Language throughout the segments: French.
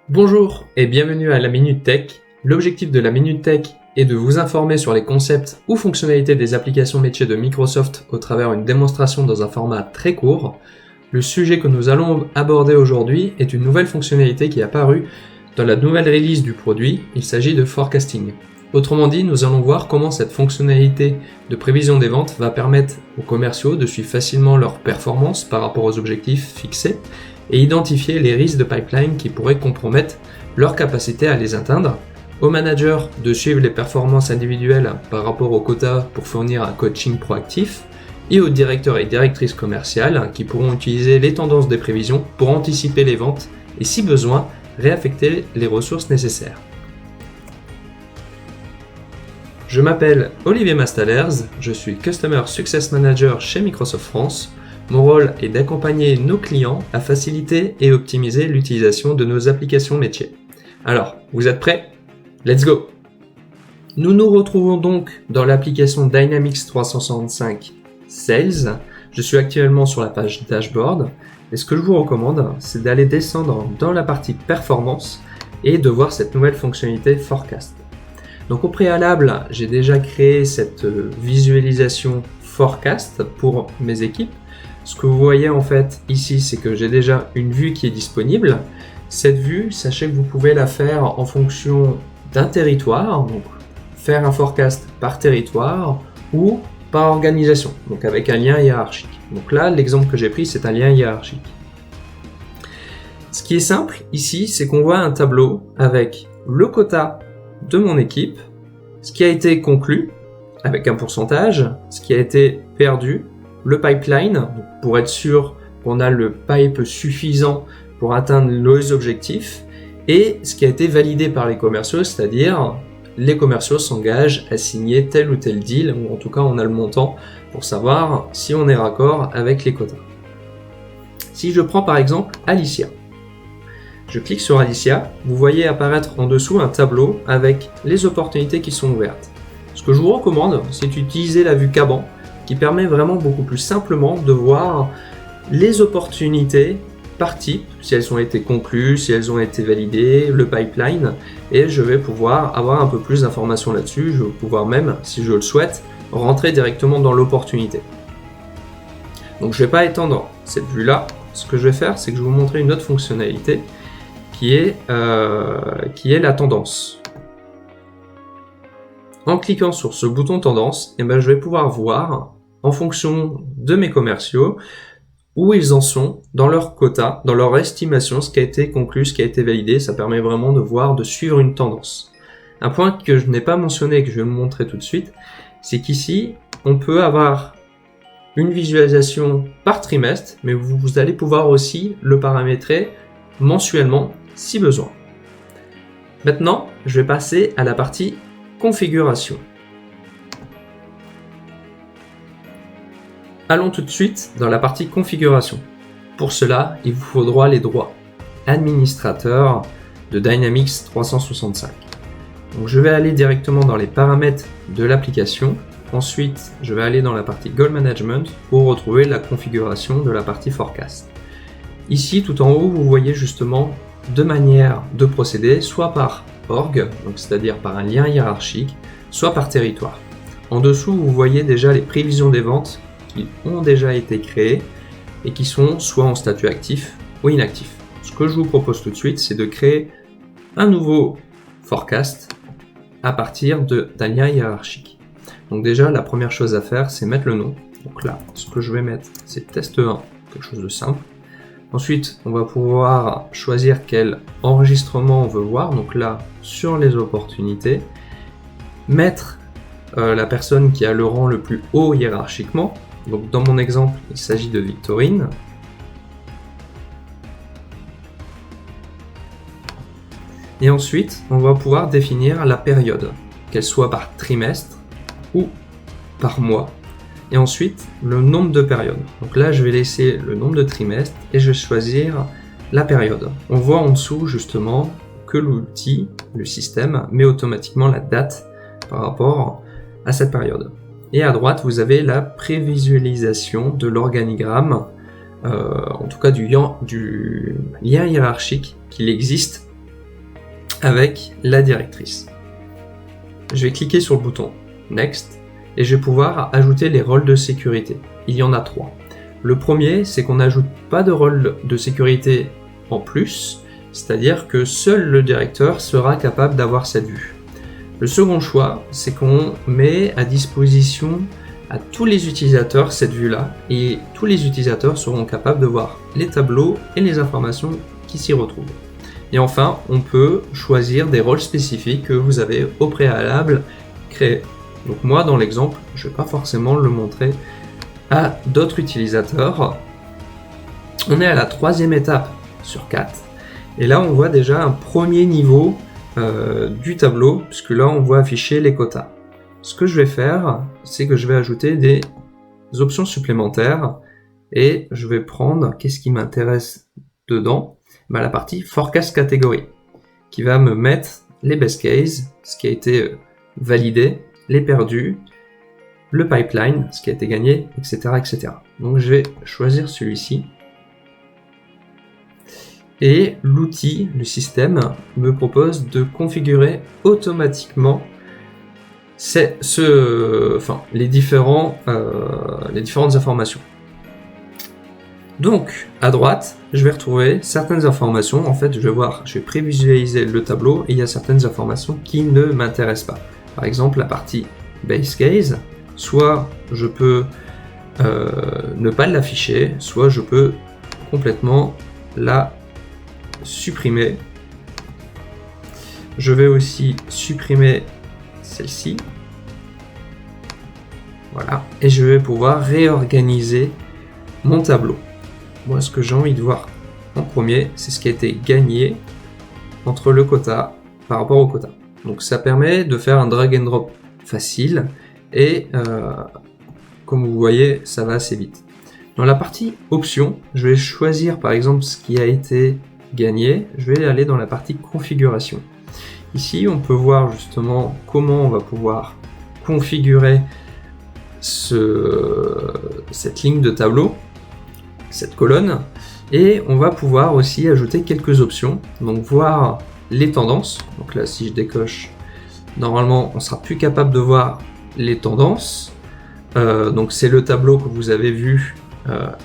Bonjour et bienvenue à la Minute Tech. L'objectif de la Minute Tech est de vous informer sur les concepts ou fonctionnalités des applications métiers de Microsoft au travers d'une démonstration dans un format très court. Le sujet que nous allons aborder aujourd'hui est une nouvelle fonctionnalité qui est apparue dans la nouvelle release du produit. Il s'agit de forecasting. Autrement dit, nous allons voir comment cette fonctionnalité de prévision des ventes va permettre aux commerciaux de suivre facilement leur performance par rapport aux objectifs fixés et identifier les risques de pipeline qui pourraient compromettre leur capacité à les atteindre, aux managers de suivre les performances individuelles par rapport aux quotas pour fournir un coaching proactif, et aux directeurs et directrices commerciales qui pourront utiliser les tendances des prévisions pour anticiper les ventes et si besoin, réaffecter les ressources nécessaires. Je m'appelle Olivier Mastalers, je suis Customer Success Manager chez Microsoft France. Mon rôle est d'accompagner nos clients à faciliter et optimiser l'utilisation de nos applications métiers. Alors, vous êtes prêts? Let's go! Nous nous retrouvons donc dans l'application Dynamics 365 Sales. Je suis actuellement sur la page Dashboard et ce que je vous recommande, c'est d'aller descendre dans la partie Performance et de voir cette nouvelle fonctionnalité Forecast. Donc au préalable, j'ai déjà créé cette visualisation Forecast pour mes équipes. Ce que vous voyez en fait ici, c'est que j'ai déjà une vue qui est disponible. Cette vue, sachez que vous pouvez la faire en fonction d'un territoire, donc faire un forecast par territoire ou par organisation, donc avec un lien hiérarchique. Donc là, l'exemple que j'ai pris, c'est un lien hiérarchique. Ce qui est simple ici, c'est qu'on voit un tableau avec le quota de mon équipe, ce qui a été conclu avec un pourcentage, ce qui a été perdu, le pipeline, pour être sûr qu'on a le pipe suffisant pour atteindre nos objectifs, et ce qui a été validé par les commerciaux, c'est-à-dire les commerciaux s'engagent à signer tel ou tel deal, ou en tout cas on a le montant pour savoir si on est raccord avec les quotas. Si je prends par exemple Alicia, je clique sur Alicia, vous voyez apparaître en dessous un tableau avec les opportunités qui sont ouvertes. Ce que je vous recommande, c'est d'utiliser la vue Caban, qui permet vraiment beaucoup plus simplement de voir les opportunités par type, si elles ont été conclues, si elles ont été validées, le pipeline, et je vais pouvoir avoir un peu plus d'informations là-dessus. Je vais pouvoir même, si je le souhaite, rentrer directement dans l'opportunité. Donc je ne vais pas étendre cette vue-là. Ce que je vais faire, c'est que je vais vous montrer une autre fonctionnalité qui est la tendance. En cliquant sur ce bouton tendance, je vais pouvoir voir, en fonction de mes commerciaux, où ils en sont dans leur quota, dans leur estimation, ce qui a été conclu, ce qui a été validé. Ça permet vraiment de voir, de suivre une tendance. Un point que je n'ai pas mentionné et que je vais vous montrer tout de suite, c'est qu'ici, on peut avoir une visualisation par trimestre, mais vous allez pouvoir aussi le paramétrer mensuellement si besoin. Maintenant, je vais passer à la partie configuration. Allons tout de suite dans la partie configuration. Pour cela, il vous faudra les droits administrateurs de Dynamics 365. Donc je vais aller directement dans les paramètres de l'application. Ensuite, je vais aller dans la partie Goal Management pour retrouver la configuration de la partie Forecast. Ici, tout en haut, vous voyez justement deux manières de procéder, soit par org, donc c'est-à-dire par un lien hiérarchique, soit par territoire. En dessous, vous voyez déjà les prévisions des ventes qui ont déjà été créées et qui sont soit en statut actif ou inactif. Ce que je vous propose tout de suite, c'est de créer un nouveau forecast à partir d'un lien hiérarchique. Donc déjà, la première chose à faire, c'est mettre le nom. Donc là, ce que je vais mettre, c'est test 1, quelque chose de simple. Ensuite, on va pouvoir choisir quel enregistrement on veut voir. Donc là, sur les opportunités, mettre la personne qui a le rang le plus haut hiérarchiquement. Donc dans mon exemple, il s'agit de Victorine. Et ensuite, on va pouvoir définir la période, qu'elle soit par trimestre ou par mois. Et ensuite, le nombre de périodes. Donc là, je vais laisser le nombre de trimestres et je vais choisir la période. On voit en dessous justement que l'outil, le système, met automatiquement la date par rapport à cette période. Et à droite, vous avez la prévisualisation de l'organigramme, en tout cas du lien hiérarchique qu'il existe avec la directrice. Je vais cliquer sur le bouton Next et je vais pouvoir ajouter les rôles de sécurité. Il y en a 3. Le premier, c'est qu'on n'ajoute pas de rôle de sécurité en plus, c'est-à-dire que seul le directeur sera capable d'avoir cette vue. Le second choix, c'est qu'on met à disposition à tous les utilisateurs cette vue-là, et tous les utilisateurs seront capables de voir les tableaux et les informations qui s'y retrouvent. Et enfin, on peut choisir des rôles spécifiques que vous avez au préalable créés. Donc moi, dans l'exemple, je ne vais pas forcément le montrer à d'autres utilisateurs. On est à la 3e étape sur 4, et là on voit déjà un premier niveau du tableau, puisque là on voit afficher les quotas. Ce que je vais faire, c'est que je vais ajouter des options supplémentaires, et je vais prendre, qu'est-ce qui m'intéresse dedans, la partie Forecast Category, qui va me mettre les best cases, ce qui a été validé, les perdus, le pipeline, ce qui a été gagné, etc., etc. Donc je vais choisir celui-ci. Et l'outil, le système, me propose de configurer automatiquement les différentes informations. Donc, à droite, je vais retrouver certaines informations. En fait, je vais prévisualiser le tableau et il y a certaines informations qui ne m'intéressent pas. Par exemple, la partie base case, soit je peux ne pas l'afficher, soit je peux complètement la supprimer. Je vais aussi supprimer celle-ci. Voilà. Et je vais pouvoir réorganiser mon tableau. Moi, ce que j'ai envie de voir en premier, c'est ce qui a été gagné entre le quota par rapport au quota. Donc ça permet de faire un drag and drop facile et comme vous voyez, ça va assez vite. Dans la partie options, je vais choisir par exemple ce qui a été gagné. Je vais aller dans la partie configuration. Ici, on peut voir justement comment on va pouvoir configurer cette ligne de tableau, cette colonne, et on va pouvoir aussi ajouter quelques options. Donc voir les tendances. Donc là, si je décoche, normalement, on sera plus capable de voir les tendances. Donc c'est le tableau que vous avez vu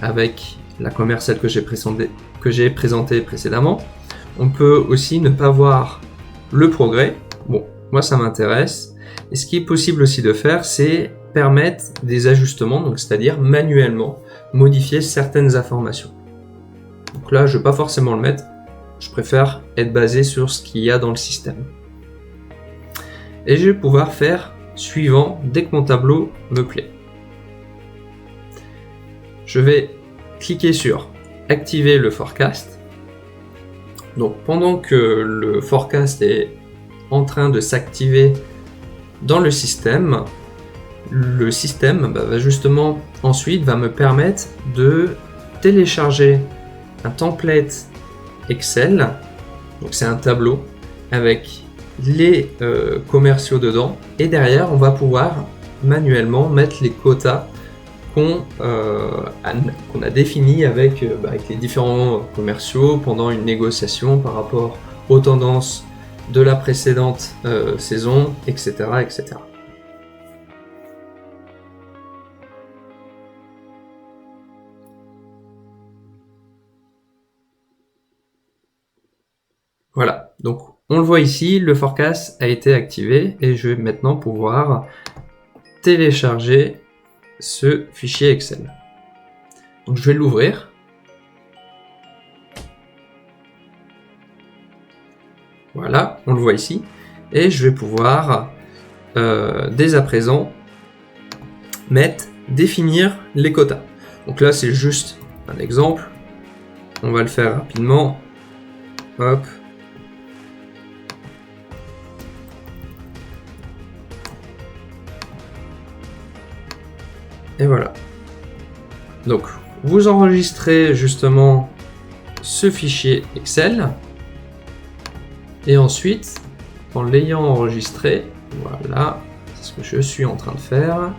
avec la commerciale que j'ai présenté précédemment. On peut aussi ne pas voir le progrès. Bon, moi ça m'intéresse. Et ce qui est possible aussi de faire, c'est permettre des ajustements, donc c'est-à-dire manuellement modifier certaines informations. Donc là, je ne vais pas forcément le mettre. Je préfère être basé sur ce qu'il y a dans le système. Et je vais pouvoir faire suivant dès que mon tableau me plaît. Je vais cliquer sur activer le forecast. Donc pendant que le forecast est en train de s'activer dans le système va justement ensuite me permettre de télécharger un template Excel. Donc c'est un tableau avec les commerciaux dedans, et derrière on va pouvoir manuellement mettre les quotas qu'on a définis avec les différents commerciaux pendant une négociation par rapport aux tendances de la précédente saison, etc., etc. Voilà, donc on le voit ici, le forecast a été activé et je vais maintenant pouvoir télécharger ce fichier Excel. Donc je vais l'ouvrir. Voilà, on le voit ici. Et je vais pouvoir, dès à présent, définir les quotas. Donc là, c'est juste un exemple. On va le faire rapidement. Hop. Et voilà. Donc, vous enregistrez justement ce fichier Excel. Et ensuite, en l'ayant enregistré, voilà, c'est ce que je suis en train de faire.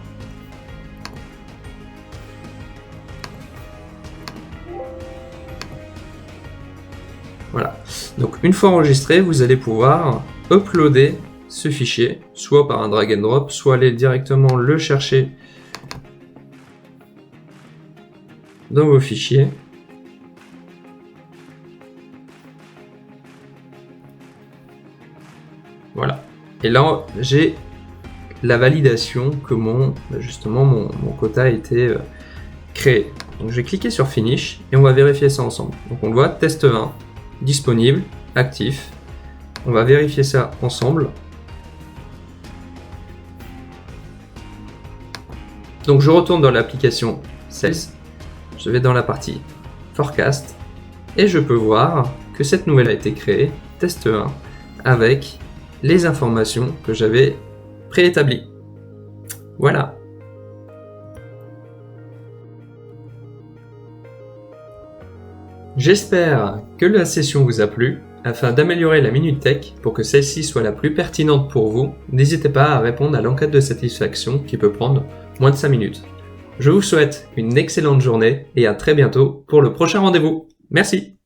Voilà. Donc une fois enregistré, vous allez pouvoir uploader ce fichier, soit par un drag and drop, soit aller directement le chercher dans vos fichiers. Voilà. Et là, j'ai la validation que mon quota a été créé. Donc je vais cliquer sur Finish et on va vérifier ça ensemble. Donc on le voit, test 1, disponible, actif. On va vérifier ça ensemble. Donc je retourne dans l'application Sales, je vais dans la partie Forecast et je peux voir que cette nouvelle a été créée, test 1, avec les informations que j'avais préétablies. Voilà. J'espère que la session vous a plu. Afin d'améliorer la Minute Tech pour que celle-ci soit la plus pertinente pour vous, n'hésitez pas à répondre à l'enquête de satisfaction qui peut prendre moins de 5 minutes. Je vous souhaite une excellente journée et à très bientôt pour le prochain rendez-vous. Merci.